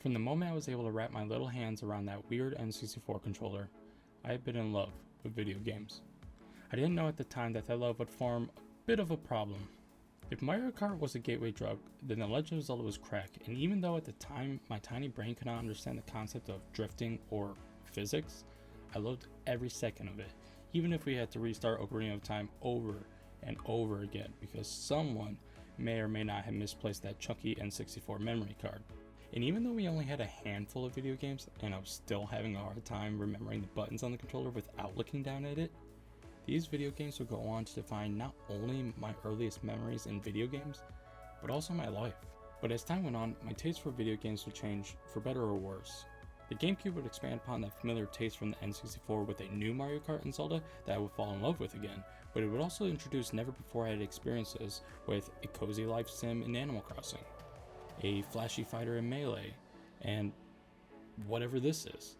From the moment I was able to wrap my little hands around that weird N64 controller, I had been in love with video games. I didn't know at the time that love would form a bit of a problem. If Mario Kart was a gateway drug, then The Legend of Zelda was crack, and even though at the time my tiny brain could not understand the concept of drifting or physics, I loved every second of it, even if we had to restart Ocarina of Time over and over again because someone may or may not have misplaced that chunky N64 memory card. And even though we only had a handful of video games and I was still having a hard time remembering the buttons on the controller without looking down at it, these video games would go on to define not only my earliest memories in video games, but also my life. But as time went on, my taste for video games would change for better or worse. The GameCube would expand upon that familiar taste from the N64 with a new Mario Kart and Zelda that I would fall in love with again, but it would also introduce never before had experiences with a cozy life sim in Animal Crossing, a flashy fighter in Melee, and whatever this is.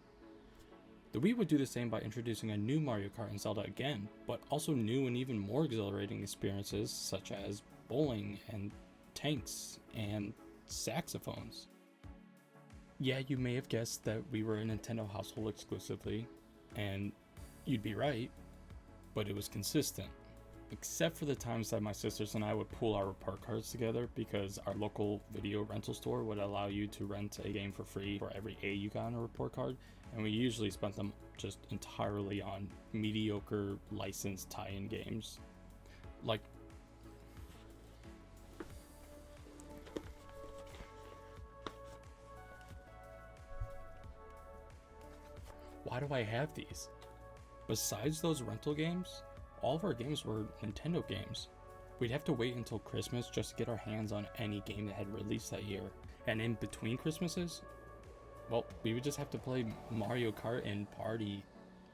The Wii would do the same by introducing a new Mario Kart and Zelda again, but also new and even more exhilarating experiences such as bowling and tanks and saxophones. Yeah, you may have guessed that we were a Nintendo household exclusively, and you'd be right, but it was consistent. Except for the times that my sisters and I would pool our report cards together because our local video rental store would allow you to rent a game for free for every A you got on a report card, and we usually spent them just entirely on mediocre licensed tie-in games. Like, why do I have these? Besides those rental games, all of our games were Nintendo games. We'd have to wait until Christmas just to get our hands on any game that had released that year. And in between Christmases, well, we would just have to play Mario Kart and party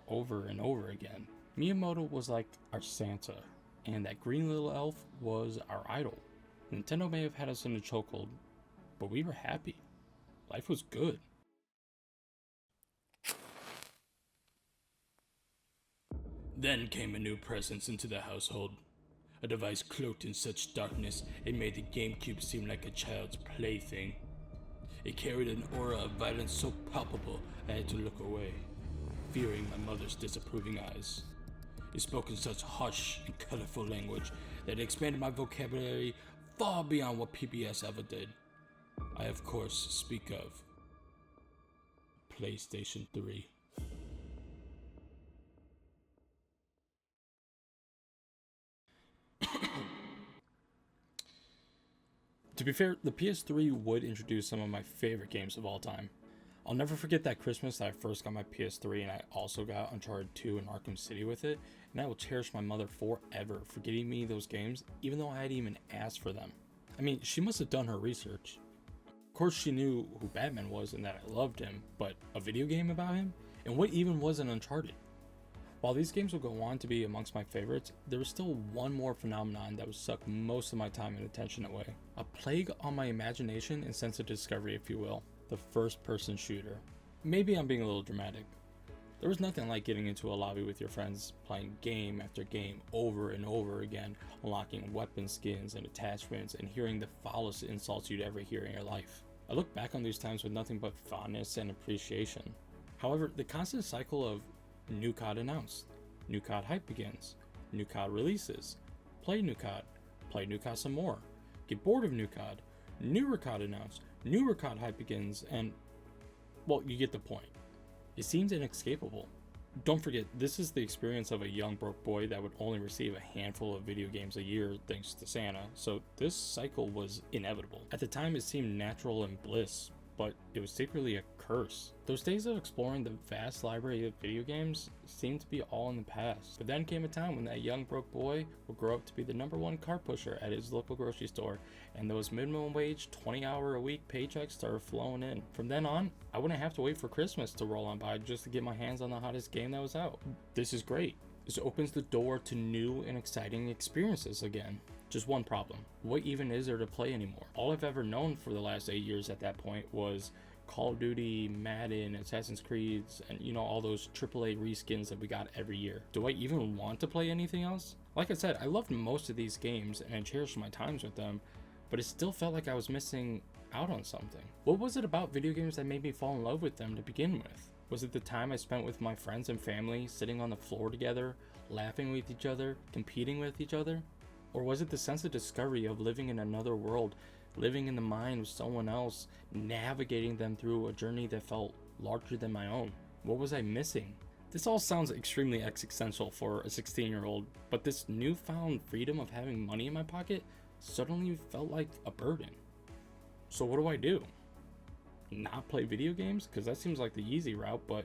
over and over again. Miyamoto was like our Santa, and that green little elf was our idol. Nintendo may have had us in a chokehold, but we were happy. Life was good. Then came a new presence into the household. A device cloaked in such darkness it made the GameCube seem like a child's plaything. It carried an aura of violence so palpable I had to look away, fearing my mother's disapproving eyes. It spoke in such harsh and colorful language that it expanded my vocabulary far beyond what PBS ever did. I of course speak of PlayStation 3. To be fair, the PS3 would introduce some of my favorite games of all time. I'll never forget that Christmas that I first got my PS3 and I also got Uncharted 2 and Arkham City with it, and I will cherish my mother forever for getting me those games even though I hadn't even asked for them. I mean, she must have done her research. Of course she knew who Batman was and that I loved him, but a video game about him? And what even was an Uncharted? While these games will go on to be amongst my favorites, there was still one more phenomenon that would suck most of my time and attention away. A plague on my imagination and sense of discovery, if you will. The first-person shooter. Maybe I'm being a little dramatic. There was nothing like getting into a lobby with your friends, playing game after game over and over again, unlocking weapon skins and attachments, and hearing the foulest insults you'd ever hear in your life. I look back on these times with nothing but fondness and appreciation. However, the constant cycle of new COD announced, new COD hype begins, new COD releases, play new COD some more, get bored of new COD, newer COD announced, newer COD hype begins, and, well, you get the point. It seems inescapable. Don't forget, this is the experience of a young broke boy that would only receive a handful of video games a year thanks to Santa, so this cycle was inevitable. At the time it seemed natural and bliss, but it was secretly a curse. Those days of exploring the vast library of video games seemed to be all in the past. But then came a time when that young broke boy would grow up to be the #1 cart pusher at his local grocery store, and those minimum wage 20-hour-a-week paychecks started flowing in. From then on, I wouldn't have to wait for Christmas to roll on by just to get my hands on the hottest game that was out. This is great. This opens the door to new and exciting experiences again. Just one problem. What even is there to play anymore? All I've ever known for the last 8 years at that point was Call of Duty, Madden, Assassin's Creed, and all those AAA reskins that we got every year. Do I even want to play anything else? Like I said, I loved most of these games and I cherished my times with them, but it still felt like I was missing out on something. What was it about video games that made me fall in love with them to begin with? Was it the time I spent with my friends and family, sitting on the floor together, laughing with each other, competing with each other? Or was it the sense of discovery of living in another world, living in the mind of someone else, navigating them through a journey that felt larger than my own? What was I missing? This all sounds extremely existential for a 16-year-old, but this newfound freedom of having money in my pocket suddenly felt like a burden. So what do I do? Not play video games? Because that seems like the easy route, but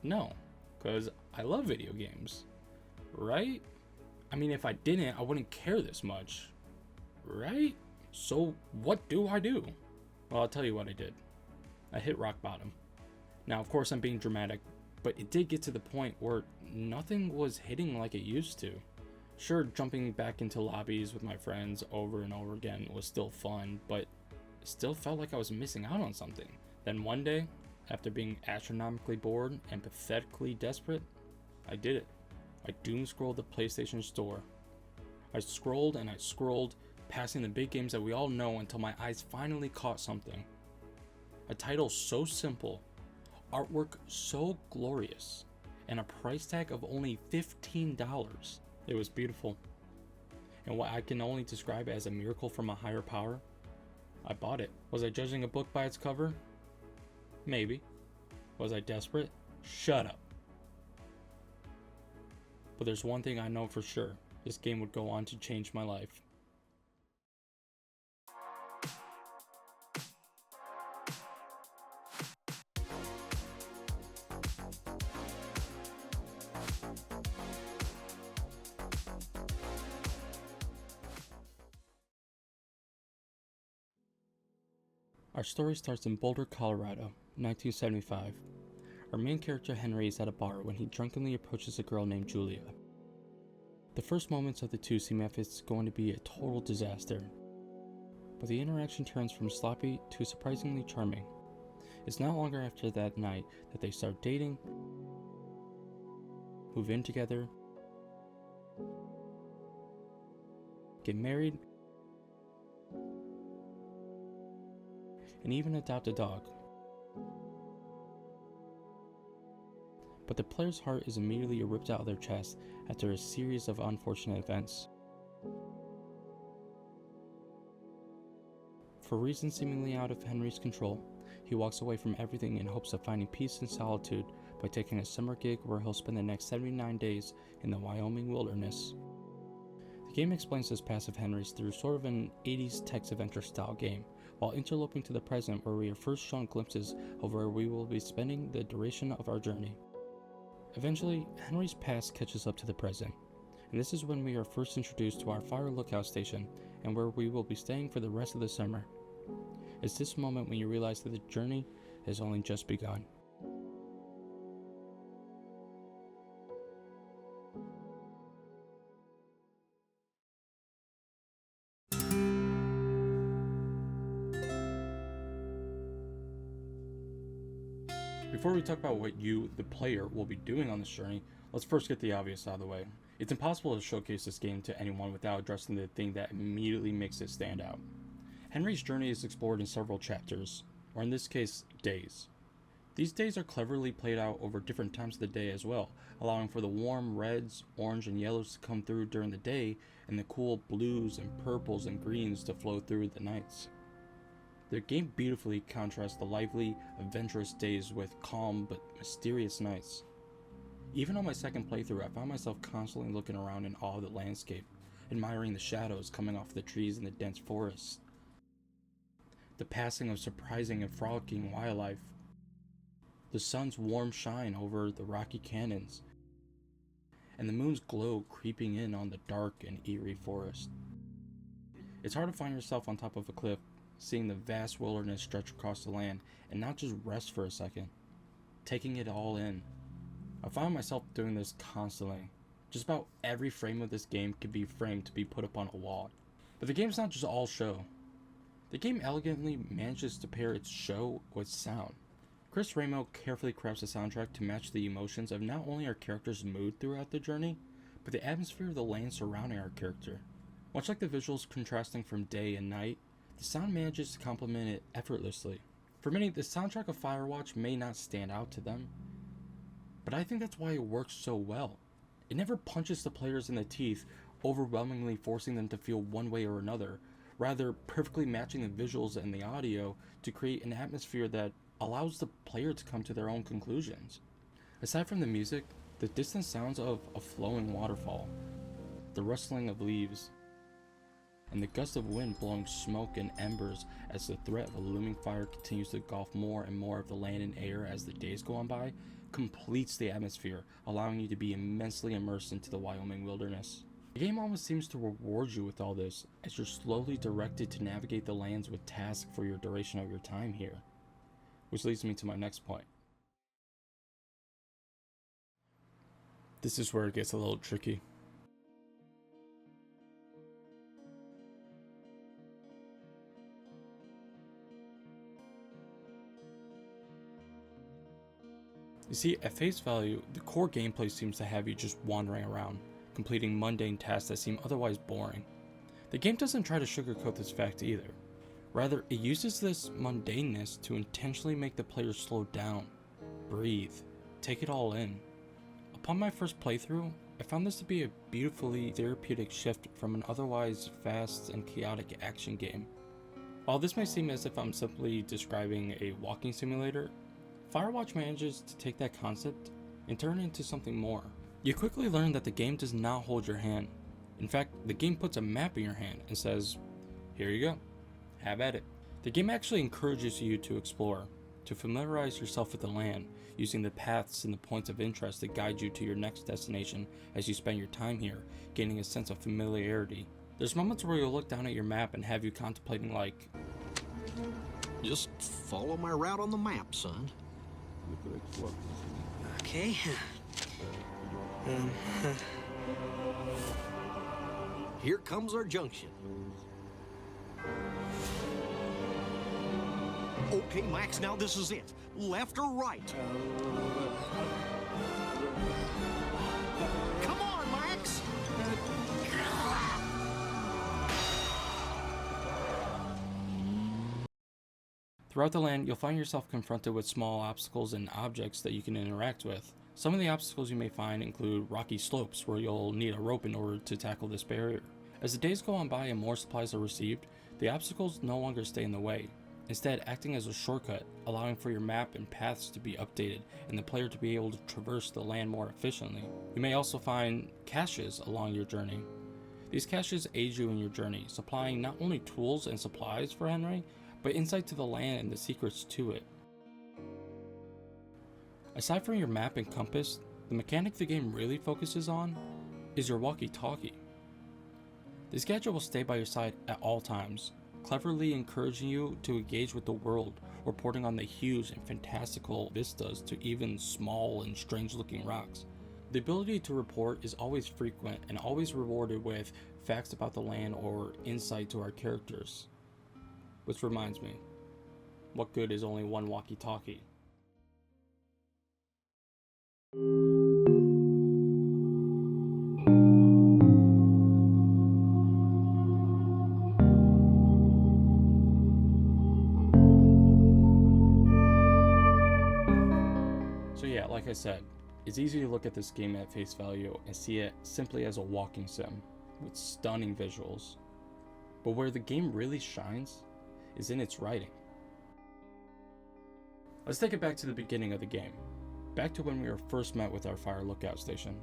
no, because I love video games, right? I mean, if I didn't, I wouldn't care this much, right? So what do I do? Well, I'll tell you what I did. I hit rock bottom. Now, of course, I'm being dramatic, but it did get to the point where nothing was hitting like it used to. Sure, jumping back into lobbies with my friends over and over again was still fun, but it still felt like I was missing out on something. Then one day, after being astronomically bored and pathetically desperate, I did it. I doom scrolled the PlayStation Store. I scrolled and I scrolled, passing the big games that we all know until my eyes finally caught something. A title so simple, artwork so glorious, and a price tag of only $15. It was beautiful. And what I can only describe as a miracle from a higher power, I bought it. Was I judging a book by its cover? Maybe. Was I desperate? Shut up. But there's one thing I know for sure. This game would go on to change my life. Our story starts in Boulder, Colorado, 1975. Our main character Henry is at a bar when he drunkenly approaches a girl named Julia. The first moments of the two seem as if it's going to be a total disaster, but the interaction turns from sloppy to surprisingly charming. It's not longer after that night that they start dating, move in together, get married, and even adopt a dog. But the player's heart is immediately ripped out of their chest after a series of unfortunate events. For reasons seemingly out of Henry's control, he walks away from everything in hopes of finding peace and solitude by taking a summer gig where he'll spend the next 79 days in the Wyoming wilderness. The game explains this past of Henry's through sort of an 80s text-adventure style game, while interloping to the present where we are first shown glimpses of where we will be spending the duration of our journey. Eventually, Henry's past catches up to the present, and this is when we are first introduced to our fire lookout station and where we will be staying for the rest of the summer. It's this moment when you realize that the journey has only just begun. Before we talk about what you, the player, will be doing on this journey, let's first get the obvious out of the way. It's impossible to showcase this game to anyone without addressing the thing that immediately makes it stand out. Henry's journey is explored in several chapters, or in this case, days. These days are cleverly played out over different times of the day as well, allowing for the warm reds, orange, and yellows to come through during the day, and the cool blues and purples and greens to flow through the nights. The game beautifully contrasts the lively, adventurous days with calm but mysterious nights. Even on my second playthrough, I found myself constantly looking around in awe of the landscape, admiring the shadows coming off the trees in the dense forest, the passing of surprising and frolicking wildlife, the sun's warm shine over the rocky canyons, and the moon's glow creeping in on the dark and eerie forest. It's hard to find yourself on top of a cliff, seeing the vast wilderness stretch across the land, and not just rest for a second, taking it all in. I found myself doing this constantly. Just about every frame of this game could be framed to be put up on a wall. But the game's not just all show. The game elegantly manages to pair its show with sound. Chris Ramo carefully crafts a soundtrack to match the emotions of not only our character's mood throughout the journey, but the atmosphere of the land surrounding our character. Much like the visuals contrasting from day and night, the sound manages to complement it effortlessly. For many, the soundtrack of Firewatch may not stand out to them, but I think that's why it works so well. It never punches the players in the teeth, overwhelmingly forcing them to feel one way or another, rather perfectly matching the visuals and the audio to create an atmosphere that allows the player to come to their own conclusions. Aside from the music, the distant sounds of a flowing waterfall, the rustling of leaves, and the gust of wind blowing smoke and embers as the threat of a looming fire continues to engulf more and more of the land and air as the days go on by, completes the atmosphere, allowing you to be immensely immersed into the Wyoming wilderness. The game almost seems to reward you with all this, as you're slowly directed to navigate the lands with tasks for your duration of your time here. Which leads me to my next point. This is where it gets a little tricky. You see, at face value, the core gameplay seems to have you just wandering around, completing mundane tasks that seem otherwise boring. The game doesn't try to sugarcoat this fact either. Rather, it uses this mundaneness to intentionally make the player slow down, breathe, take it all in. Upon my first playthrough, I found this to be a beautifully therapeutic shift from an otherwise fast and chaotic action game. While this may seem as if I'm simply describing a walking simulator, Firewatch manages to take that concept and turn it into something more. You quickly learn that the game does not hold your hand. In fact, the game puts a map in your hand and says, here you go, have at it. The game actually encourages you to explore, to familiarize yourself with the land, using the paths and the points of interest to guide you to your next destination as you spend your time here, gaining a sense of familiarity. There's moments where you'll look down at your map and have you contemplating like, just follow my route on the map, son. Okay. Here comes our junction. Okay, Max, now this is it. Left or right? Come on, Max! Throughout the land, you'll find yourself confronted with small obstacles and objects that you can interact with. Some of the obstacles you may find include rocky slopes where you'll need a rope in order to tackle this barrier. As the days go on by and more supplies are received, the obstacles no longer stay in the way, instead acting as a shortcut, allowing for your map and paths to be updated and the player to be able to traverse the land more efficiently. You may also find caches along your journey. These caches aid you in your journey, supplying not only tools and supplies for Henry, but insight to the land and the secrets to it. Aside from your map and compass, the mechanic the game really focuses on is your walkie-talkie. This gadget will stay by your side at all times, cleverly encouraging you to engage with the world, reporting on the huge and fantastical vistas to even small and strange-looking rocks. The ability to report is always frequent and always rewarded with facts about the land or insight to our characters. Which reminds me, what good is only one walkie-talkie? So yeah, like I said, it's easy to look at this game at face value and see it simply as a walking sim with stunning visuals. But where the game really shines is in its writing. Let's take it back to the beginning of the game, back to when we were first met with our fire lookout station.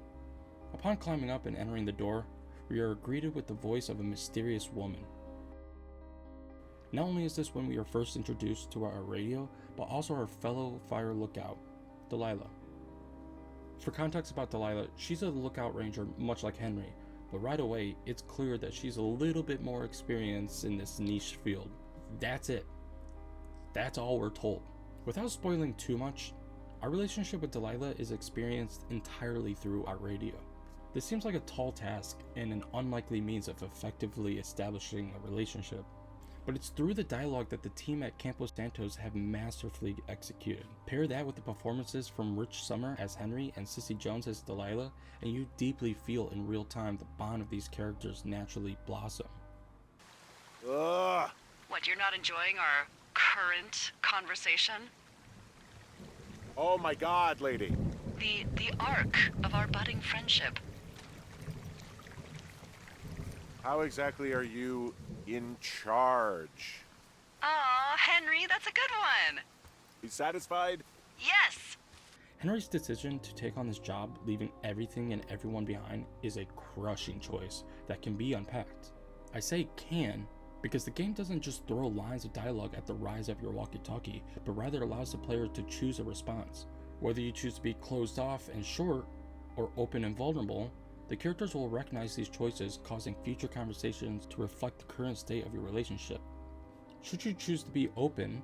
Upon climbing up and entering the door, we are greeted with the voice of a mysterious woman. Not only is this when we are first introduced to our radio, but also our fellow fire lookout, Delilah. For context about Delilah, she's a lookout ranger much like Henry, but right away it's clear that she's a little bit more experienced in this niche field. That's it. That's all we're told. Without spoiling too much, our relationship with Delilah is experienced entirely through our radio. This seems like a tall task and an unlikely means of effectively establishing a relationship, but it's through the dialogue that the team at Campo Santos have masterfully executed. Pair that with the performances from Rich Summer as Henry and Sissy Jones as Delilah, and you deeply feel in real time the bond of these characters naturally blossom. Ugh! What, you're not enjoying our current conversation? Oh my God, lady. The arc of our budding friendship. How exactly are you in charge? Aw, Henry, that's a good one. You satisfied? Yes. Henry's decision to take on this job, leaving everything and everyone behind, is a crushing choice that can be unpacked. I say can because the game doesn't just throw lines of dialogue at the rise of your walkie-talkie, but rather allows the player to choose a response. Whether you choose to be closed off and short, or open and vulnerable, the characters will recognize these choices, causing future conversations to reflect the current state of your relationship. Should you choose to be open,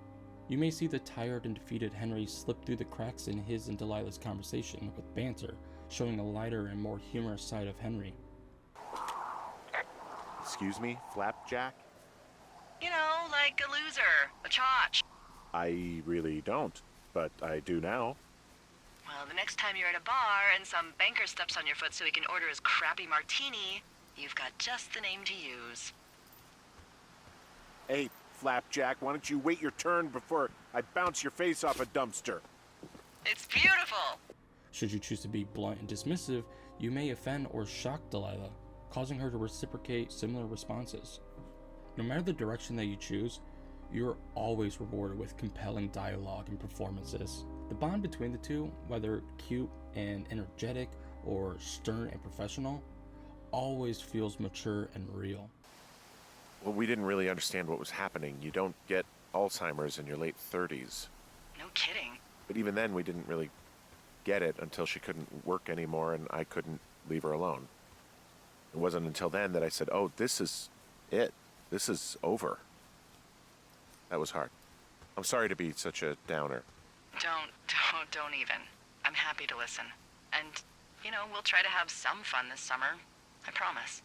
you may see the tired and defeated Henry slip through the cracks in his and Delilah's conversation with banter, showing a lighter and more humorous side of Henry. Excuse me, Flapjack? You know, like a loser, a chotch. I really don't, but I do now. Well, the next time you're at a bar and some banker steps on your foot so he can order his crappy martini, you've got just the name to use. Hey, Flapjack, why don't you wait your turn before I bounce your face off a dumpster? It's beautiful. Should you choose to be blunt and dismissive, you may offend or shock Delilah, causing her to reciprocate similar responses. No matter the direction that you choose, you're always rewarded with compelling dialogue and performances. The bond between the two, whether cute and energetic or stern and professional, always feels mature and real. Well, we didn't really understand what was happening. You don't get Alzheimer's in your late 30s. No kidding. But even then, we didn't really get it until she couldn't work anymore and I couldn't leave her alone. It wasn't until then that I said, oh, this is it. This is over. That was hard. I'm sorry to be such a downer. Don't even. I'm happy to listen. And, we'll try to have some fun this summer. I promise.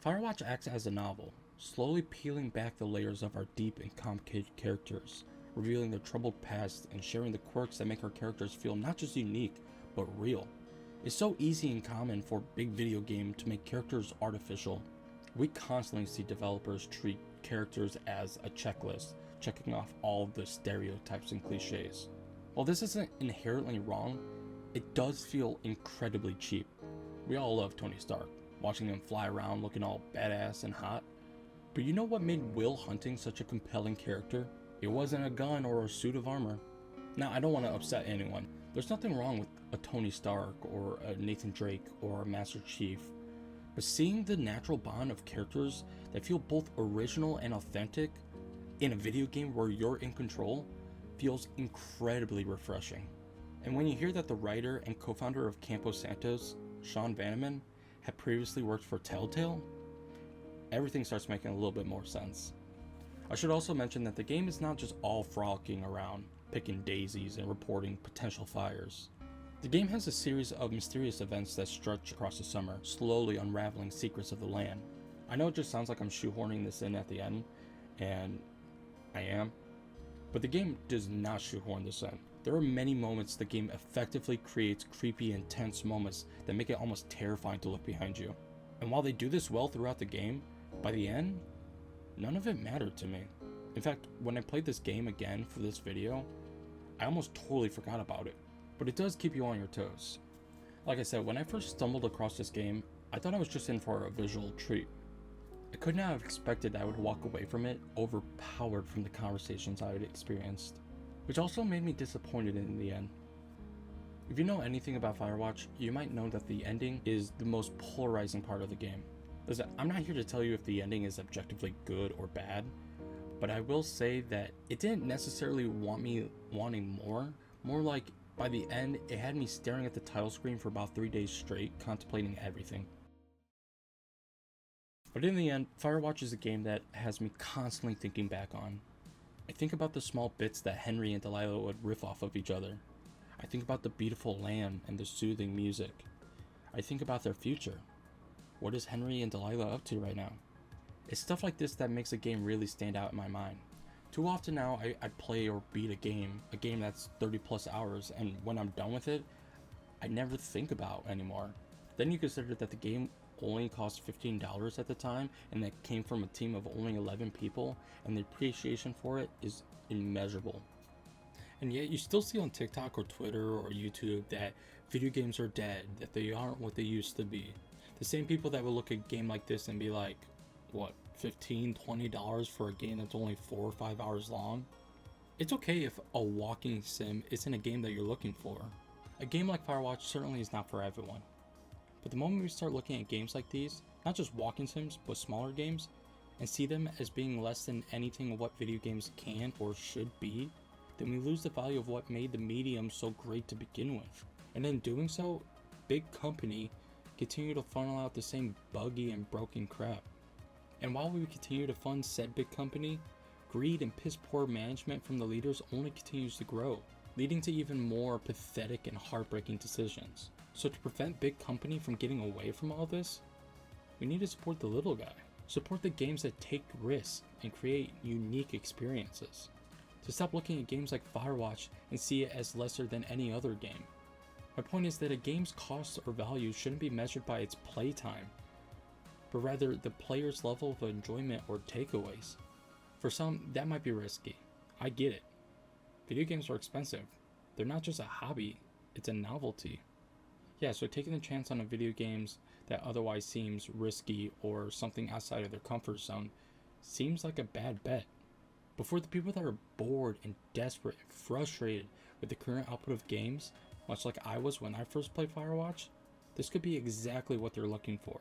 Firewatch acts as a novel, slowly peeling back the layers of our deep and complicated characters, revealing their troubled past and sharing the quirks that make our characters feel not just unique, but real. It's so easy and common for big video game to make characters artificial. We constantly see developers treat characters as a checklist, checking off all of the stereotypes and cliches. While this isn't inherently wrong, it does feel incredibly cheap. We all love Tony Stark, watching him fly around looking all badass and hot. But you know what made Will Hunting such a compelling character? It wasn't a gun or a suit of armor. Now, I don't want to upset anyone. There's nothing wrong with a Tony Stark or a Nathan Drake or a Master Chief. But seeing the natural bond of characters that feel both original and authentic in a video game where you're in control feels incredibly refreshing. And when you hear that the writer and co-founder of Campo Santos, Sean Vanneman, had previously worked for Telltale, everything starts making a little bit more sense. I should also mention that the game is not just all frolicking around, picking daisies and reporting potential fires. The game has a series of mysterious events that stretch across the summer, slowly unraveling secrets of the land. I know it just sounds like I'm shoehorning this in at the end, and I am, but the game does not shoehorn this in. There are many moments the game effectively creates creepy and tense moments that make it almost terrifying to look behind you. And while they do this well throughout the game, by the end, none of it mattered to me. In fact, when I played this game again for this video, I almost totally forgot about it. But it does keep you on your toes. Like I said, when I first stumbled across this game, I thought I was just in for a visual treat. I could not have expected I would walk away from it overpowered from the conversations I had experienced, which also made me disappointed in the end. If you know anything about Firewatch, you might know that the ending is the most polarizing part of the game. Listen, I'm not here to tell you if the ending is objectively good or bad, but I will say that it didn't necessarily want me wanting more like by the end, it had me staring at the title screen for about 3 days straight, contemplating everything. But in the end, Firewatch is a game that has me constantly thinking back on. I think about the small bits that Henry and Delilah would riff off of each other. I think about the beautiful land and the soothing music. I think about their future. What is Henry and Delilah up to right now? It's stuff like this that makes a game really stand out in my mind. Too often now, I play or beat a game that's 30 plus hours, and when I'm done with it, I never think about anymore. Then you consider that the game only cost $15 at the time, and that came from a team of only 11 people, and the appreciation for it is immeasurable. And yet you still see on TikTok or Twitter or YouTube that video games are dead, that they aren't what they used to be. The same people that will look at a game like this and be like, what, $15, $20 for a game that's only 4 or 5 hours long? It's okay if a walking sim isn't a game that you're looking for. A game like Firewatch certainly is not for everyone. But the moment we start looking at games like these, not just walking sims, but smaller games, and see them as being less than anything of what video games can or should be, then we lose the value of what made the medium so great to begin with. And in doing so, big company continue to funnel out the same buggy and broken crap. And while we continue to fund said big company, greed and piss poor management from the leaders only continues to grow, leading to even more pathetic and heartbreaking decisions. So to prevent big company from getting away from all this, we need to support the little guy. Support the games that take risks and create unique experiences. To stop looking at games like Firewatch and see it as lesser than any other game. My point is that a game's cost or value shouldn't be measured by its playtime, but rather the player's level of enjoyment or takeaways. For some, that might be risky. I get it. Video games are expensive. They're not just a hobby, it's a novelty. Yeah, so taking a chance on a video games that otherwise seems risky or something outside of their comfort zone seems like a bad bet. But for the people that are bored and desperate and frustrated with the current output of games, much like I was when I first played Firewatch, this could be exactly what they're looking for.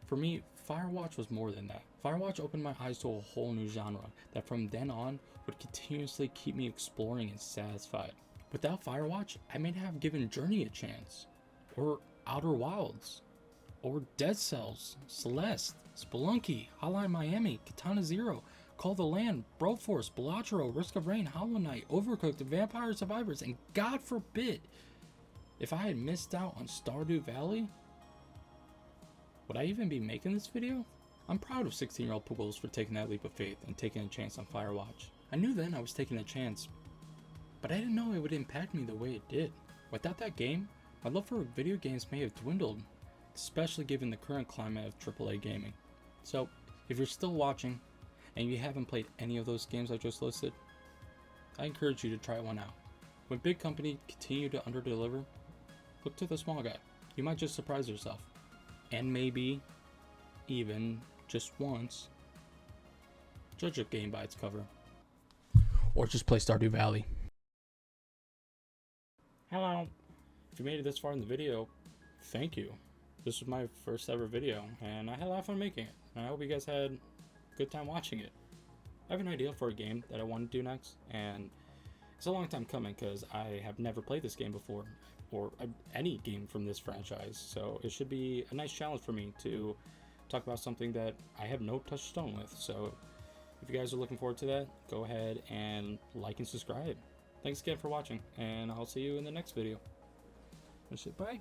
For me, Firewatch was more than that. Firewatch opened my eyes to a whole new genre that from then on would continuously keep me exploring and satisfied. Without Firewatch, I may not have given Journey a chance, or Outer Wilds, or Dead Cells, Celeste, Spelunky, Hotline Miami, Katana Zero, Call of the Land, Broforce, Balatro, Risk of Rain, Hollow Knight, Overcooked, Vampire Survivors, and God forbid, if I had missed out on Stardew Valley, would I even be making this video? I'm proud of 16-year-old Poogles for taking that leap of faith and taking a chance on Firewatch. I knew then I was taking a chance, but I didn't know it would impact me the way it did. Without that game, my love for video games may have dwindled, especially given the current climate of AAA gaming. So, if you're still watching, and you haven't played any of those games I just listed, I encourage you to try one out. When big company continue to underdeliver, look to the small guy. You might just surprise yourself. And maybe, even just once, judge a game by its cover. Or just play Stardew Valley. Hello. If you made it this far in the video, thank you. This was my first ever video, and I had a lot of fun making it. And I hope you guys had a good time watching it. I have an idea for a game that I want to do next, and it's a long time coming because I have never played this game before, or any game from this franchise, so it should be a nice challenge for me to talk about something that I have no touchstone with. So if you guys are looking forward to that, go ahead and like and subscribe. Thanks again for watching, and I'll see you in the next video. That's it, bye.